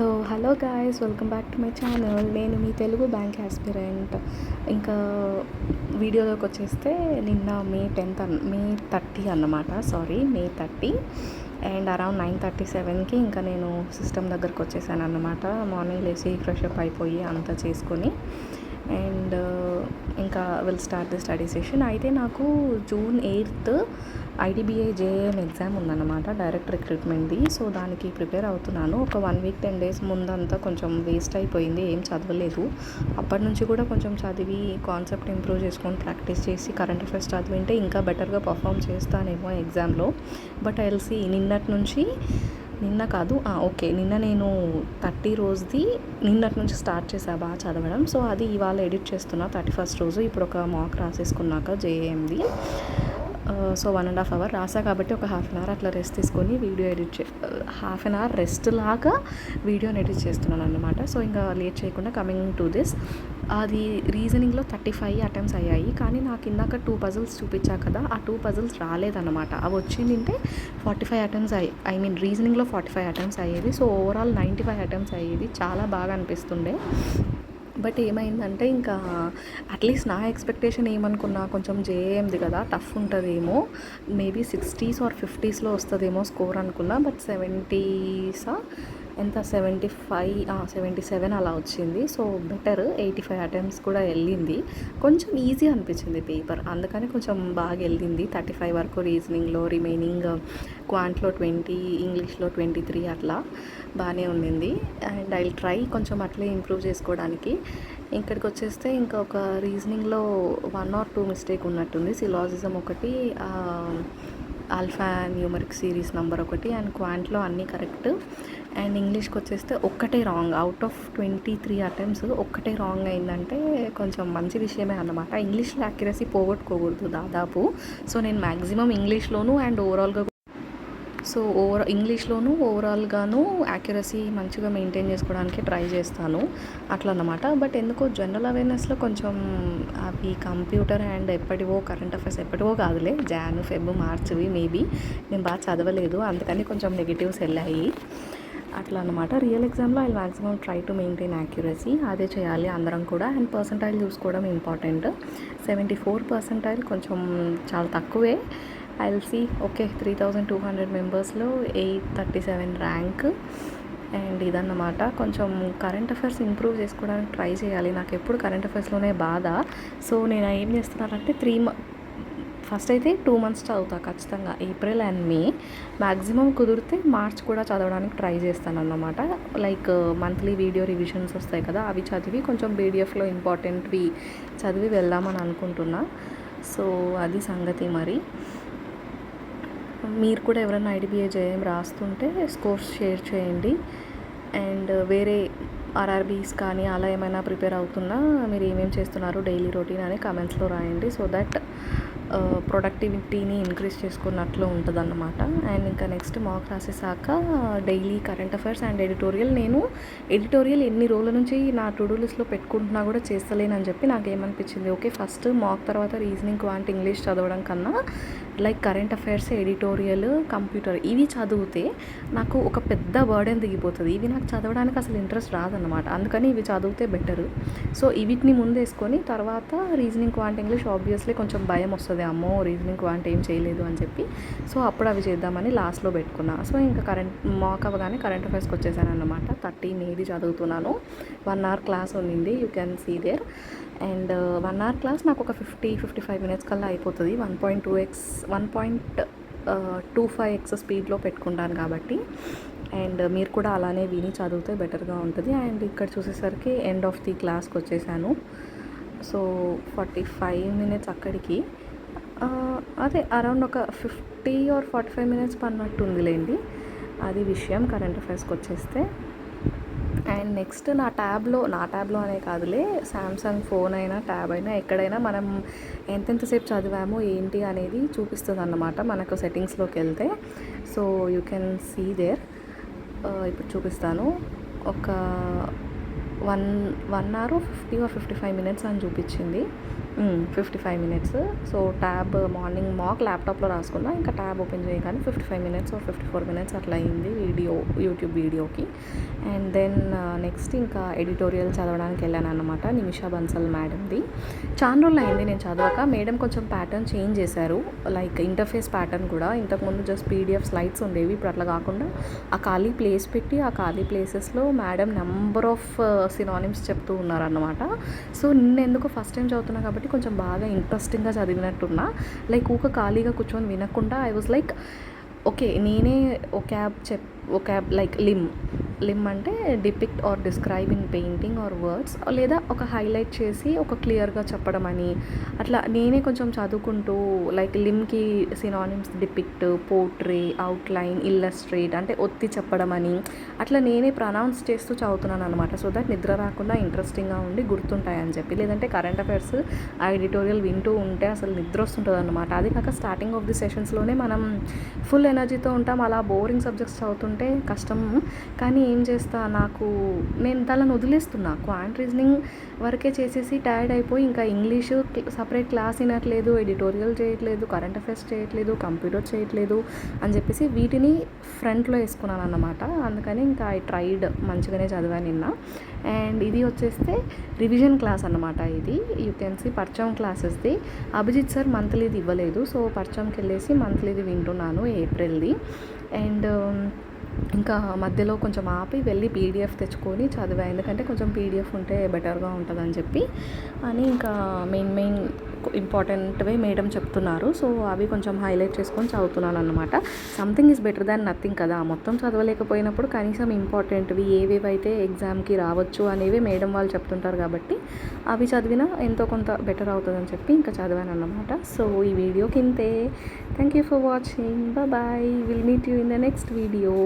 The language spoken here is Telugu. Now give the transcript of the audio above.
So hello guys, welcome back to my channel. నేను మీ తెలుగు బ్యాంక్ ఆస్పిరెంట్. ఇంకా వీడియోలోకి వచ్చేస్తే నిన్న మే 30 అన్నమాట. మే 30 అండ్ అరౌండ్ 9:37కి ఇంకా నేను సిస్టమ్ దగ్గరకు వచ్చేసాను అన్నమాట. మార్నింగ్ లేచి ఫ్రెష్ అప్ అయిపోయి అంతా చేసుకొని అండ్ ఇంకా will start the study session. అయితే నాకు June 8th IDBI JAM exam ఉందన్నమాట, డైరెక్ట్ రిక్రూట్మెంట్ది. సో దానికి ప్రిపేర్ అవుతున్నాను. ఒక 1 week 10 days ముందంతా కొంచెం వేస్ట్ అయిపోయింది, ఏం చదవలేదు. అప్పటి నుంచి కూడా కొంచెం చదివి కాన్సెప్ట్ ఇంప్రూవ్ చేసుకొని ప్రాక్టీస్ చేసి కరెంట్ అఫైర్స్ చదివింటే ఇంకా బెటర్గా పర్ఫామ్ చేస్తానేమో ఎగ్జామ్లో. బట్ ఐల్సి నిన్న నేను 30 రోజుది నిన్నటి నుంచి స్టార్ట్ చేసా బాగా చదవడం. సో అది ఇవాళ ఎడిట్ చేస్తున్నా 31st రోజు. ఇప్పుడు ఒక మాక్ రాసేసుకున్నాక JAMది. సో 1.5 hour రాసా కాబట్టి ఒక హాఫ్ అన్ అవర్ అట్లా రెస్ట్ తీసుకొని video half an hour rest లాగా వీడియోని ఎడిట్ చేస్తున్నాను అన్నమాట. సో ఇంకా లేట్ చేయకుండా కమింగ్ టు దిస్, అది రీజనింగ్లో 35 అటెంప్ట్స్ అయ్యాయి. కానీ నాకు ఇందాక 2 puzzles చూపించా కదా, ఆ 2 puzzles రాలేదన్నమాట. అవి వచ్చిందంటే 45 అటెంప్ట్స్ రీజనింగ్లో 45 అటెంప్ట్స్ అయ్యేది. సో ఓవరాల్ 95 అటెంప్ట్స్ అయ్యేది. చాలా బాగా అనిపిస్తుండే. బట్ ఏమైందంటే ఇంకా అట్లీస్ట్ నా ఎక్స్పెక్టేషన్ ఏమనుకున్నా, కొంచెం JAMది కదా టఫ్ ఉంటుందేమో, మేబీ 60s or 50sలో వస్తుందేమో స్కోర్ అనుకున్నా. బట్ 70s 77 అలా వచ్చింది. సో బెటర్, 85 అటెంప్ట్స్ కూడా వెళ్ళింది. కొంచెం ఈజీ అనిపించింది పేపర్, అందుకని కొంచెం బాగా వెళ్ళింది. 35 వరకు రీజనింగ్లో, రిమైనింగ్ క్వాంట్లో 20, ఇంగ్లీష్లో 23 అట్లా బాగానే ఉండింది. అండ్ ఐ ట్రై కొంచెం అట్లే ఇంప్రూవ్ చేసుకోవడానికి. ఇక్కడికి వచ్చేస్తే ఇంకా ఒక రీజనింగ్లో 1 or 2 మిస్టేక్ ఉన్నట్టుంది. సిలాజిజం ఒకటి, ఆల్ఫా న్యూమరిక్ సిరీస్ నెంబర్ ఒకటి, అండ్ క్వాంట్లో అన్నీ కరెక్ట్. అండ్ ఇంగ్లీష్కి వచ్చేస్తే ఒక్కటే రాంగ్. అవుట్ ఆఫ్ 23 అటెంప్ట్స్ ఒక్కటే రాంగ్ అయిందంటే కొంచెం మంచి విషయమే అన్నమాట. ఇంగ్లీష్లో యాక్యురసీ పోగొట్టుకోకూడదు దాదాపు. సో నేను మ్యాక్సిమం ఇంగ్లీష్లోను అండ్ ఇంగ్లీష్లోనూ ఓవరాల్గాను యాక్యురసీ మంచిగా మెయింటైన్ చేసుకోవడానికి ట్రై చేస్తాను అట్లా అన్నమాట. బట్ ఎందుకో జనరల్ అవేర్నెస్లో కొంచెం అవి కంప్యూటర్ అండ్ కరెంట్ అఫైర్స్ ఎప్పటివో కాదులే, Jan, Feb, March మేబీ నేను బాగా చదవలేదు, అందుకని కొంచెం నెగిటివ్స్ వెళ్ళాయి అట్లా అన్నమాట. రియల్ ఎగ్జామ్లో I maximum try to maintain accuracy, అదే చేయాలి అందరం కూడా. అండ్ పర్సంటైల్ చూసుకోవడం ఇంపార్టెంట్. 74% కొంచెం చాలా తక్కువే. ఓకే 3200 మెంబర్స్లో 837 ర్యాంక్. అండ్ ఇదన్నమాట. కొంచెం కరెంట్ అఫైర్స్ ఇంప్రూవ్ చేసుకోవడానికి ట్రై చేయాలి. నాకు ఎప్పుడు కరెంట్ అఫైర్స్లోనే బాధ. సో నేను ఏం చేస్తున్నానంటే ఫస్ట్ అయితే 2 months చదువుతా ఖచ్చితంగా, ఏప్రిల్ అండ్ మే. మ్యాక్సిమం కుదిరితే మార్చ్ కూడా చదవడానికి ట్రై చేస్తాను అన్నమాట. లైక్ మంత్లీ వీడియో రివిజన్స్ వస్తాయి కదా, అవి చదివి కొంచెం పీడిఎఫ్లో ఇంపార్టెంట్వి చదివి వెళ్దామని అనుకుంటున్నా. సో అది సంగతి. మరి మీరు కూడా ఎవరైనా IDBI JAM రాస్తుంటే స్కోర్స్ షేర్ చేయండి. అండ్ వేరే RRBs కానీ అలా ఏమైనా ప్రిపేర్ అవుతున్నా మీరు ఏమేమి చేస్తున్నారు డైలీ రొటీన్ అని కమెంట్స్లో రాయండి. సో దట్ ప్రొడక్టివిటీని ఇంక్రీజ్ చేసుకున్నట్లు ఉంటుంది అన్నమాట. అండ్ ఇంకా నెక్స్ట్ మాక్ రాసేసాక daily current affairs and editorial ఎన్ని రోజుల నుంచి నా టు డూ లిస్ట్లో పెట్టుకుంటున్నా కూడా చేస్తలేనని చెప్పి నాకు ఏమనిపించింది, ఓకే ఫస్ట్ మాక్ తర్వాత రీజనింగ్, క్వాంట్, ఇంగ్లీష్ చదవడం కన్నా like current affairs, editorial, computer ఇవి చదివితే నాకు ఒక పెద్ద బర్డెన్ దిగిపోతుంది. ఇవి నాకు చదవడానికి అసలు ఇంట్రెస్ట్ రాదన్నమాట, అందుకని ఇవి చదివితే బెటరు. సో వీటిని ముందేసుకొని తర్వాత రీజనింగ్, క్వాంట్, ఇంగ్లీష్ ఆబ్వియస్లీ కొంచెం భయం వస్తుంది, అమ్మో రీజనింగ్, క్వాంట్ ఏం చేయలేదు అని చెప్పి. సో అప్పుడు అవి చేద్దామని లాస్ట్లో పెట్టుకున్నా. సో ఇంకా మాక్ అవ్వగానే కరెంట్ అఫైర్స్కి వచ్చేసాను అన్నమాట. 30 May చదువుతున్నాను. 1 hour క్లాస్ ఉండింది, you can see there. And 1 hour class నాకు ఒక 50-55 minutes కల్లా అయిపోతుంది. 1.25x స్పీడ్లో పెట్టుకుంటాను కాబట్టి. అండ్ మీరు కూడా అలానే విని చదివితే బెటర్గా ఉంటుంది. అండ్ ఇక్కడ చూసేసరికి ఎండ్ ఆఫ్ ది క్లాస్కి వచ్చేసాను. సో 45 minutes అక్కడికి, అదే అరౌండ్ ఒక 50 or 45 minutes పన్నట్టుందిలేండి. అది విషయం కరెంట్ అఫైర్స్కి వచ్చేస్తే. అండ్ నెక్స్ట్ నా ట్యాబ్లో అనే కాదులే, శాంసంగ్ ఫోన్ అయినా ట్యాబ్ అయినా ఎక్కడైనా మనం ఎంతసేపు చదివామో ఏంటి అనేది చూపిస్తుంది అన్నమాట మనకు సెట్టింగ్స్లోకి వెళ్తే. So you can see there. ఇప్పుడు చూపిస్తాను. ఒక 1 hour 50 or 55 minutes అని చూపించింది. 55 మినిట్స్. సో ట్యాబ్ మార్నింగ్ మాక్ ల్యాప్టాప్లో రాసుకున్నా, ఇంకా ట్యాబ్ ఓపెన్ చేయగానే 55 మినిట్స్ ఆర్ 54 మినిట్స్ అట్లా అయింది యూట్యూబ్ వీడియోకి. అండ్ దెన్ నెక్స్ట్ ఇంకా ఎడిటోరియల్ చదవడానికి వెళ్ళాను అనమాట, నిమిషా బన్సల్ మేడంది. చాలా రోజులు అయింది నేను చదవక. మేడం కొంచెం ప్యాటర్న్ చేంజ్ చేశారు, లైక్ ఇంటర్ఫేస్ ప్యాటర్న్ కూడా. ఇంతకుముందు జస్ట్ పీడిఎఫ్ స్లైడ్స్ ఉండేవి, ఇప్పుడు అట్లా కాకుండా ఆ ఖాళీ ప్లేస్ పెట్టి ఆ ఖాళీ ప్లేసెస్లో మేడం నెంబర్ ఆఫ్ సినానిమ్స్ చెప్తూ ఉన్నారన్నమాట. సో నేను ఎందుకు ఫస్ట్ టైం చదువుతున్నా కాబట్టి కొంచెం బాగా ఇంట్రెస్టింగ్గా చదివినట్టున్నా. లైక్ ఖాళీగా కూర్చొని వినకుండా ఐ వాజ్ లైక్ ఓకే, నేనే ఒకాబ్ లైక్ లిమ్ అంటే depict or describe in painting or words, లేదా ఒక హైలైట్ చేసి ఒక క్లియర్గా చెప్పడం అని, అట్లా నేనే కొంచెం చదువుకుంటూ లైక్ లిమ్కి synonyms depict, portray, outline, illustrate అంటే ఒత్తి చెప్పడం అని అట్లా నేనే ప్రొనౌన్స్ చేస్తూ చదువుతున్నాను అనమాట. సో దట్ నిద్ర రాకుండా ఇంట్రెస్టింగ్గా ఉండి గుర్తుంటాయని చెప్పి. లేదంటే కరెంట్ అఫైర్స్ ఆ ఎడిటోరియల్ వింటూ ఉంటే అసలు నిద్ర వస్తుంటుంది అనమాట. అది కాక స్టార్టింగ్ ఆఫ్ ది సెషన్స్లోనే మనం ఫుల్ ఎనర్జీతో ఉంటాం, అలా బోరింగ్ సబ్జెక్ట్స్ చదువుతుంటే కష్టం. కానీ ఏం చేస్తా, నేను దాన్ని వదిలేస్తున్నా. క్వాంట్ రీజనింగ్ వరకే చేసేసి టైర్డ్ అయిపోయి ఇంకా ఇంగ్లీషు సపరేట్ క్లాస్ వినట్లేదు, ఎడిటోరియల్ చేయట్లేదు, కరెంట్ అఫైర్స్ చేయట్లేదు, కంప్యూటర్ చేయట్లేదు అని చెప్పేసి వీటిని ఫ్రంట్లో వేసుకున్నాను అన్నమాట. అందుకని ఇంకా ఐ ట్రైడ్, మంచిగానే చదివాను నిన్న. అండ్ ఇది వచ్చేస్తే రివిజన్ క్లాస్ అన్నమాట. ఇది యూ కెన్ సీ పర్చం క్లాసెస్ది. అభిజిత్ సార్ మంత్లీది ఇవ్వలేదు, సో పర్చంకి వెళ్ళేసి మంత్లీది వింటున్నాను, ఏప్రిల్ది. అండ్ ఇంకా మధ్యలో కొంచెం ఆపి వెళ్ళి పీడిఎఫ్ తెచ్చుకొని చదివా, ఎందుకంటే కొంచెం పీడిఎఫ్ ఉంటే బెటర్గా ఉంటుందని చెప్పి అని. ఇంకా మెయిన్ ఇంపార్టెంట్వే మేడం చెప్తున్నారు, సో అవి కొంచెం హైలైట్ చేసుకొని చదువుతున్నాను అనమాట. Something is better than nothing కదా. మొత్తం చదవలేకపోయినప్పుడు కనీసం ఇంపార్టెంట్వి ఏవేవైతే ఎగ్జామ్కి రావచ్చు అనేవి మేడం వాళ్ళు చెప్తుంటారు కాబట్టి అవి చదివినా ఎంతో కొంత బెటర్ అవుతుందని చెప్పి ఇంకా చదివాను అన్నమాట. సో ఈ వీడియోకి ఇంతే. Thank you for watching. Bye. Will meet you in the next video.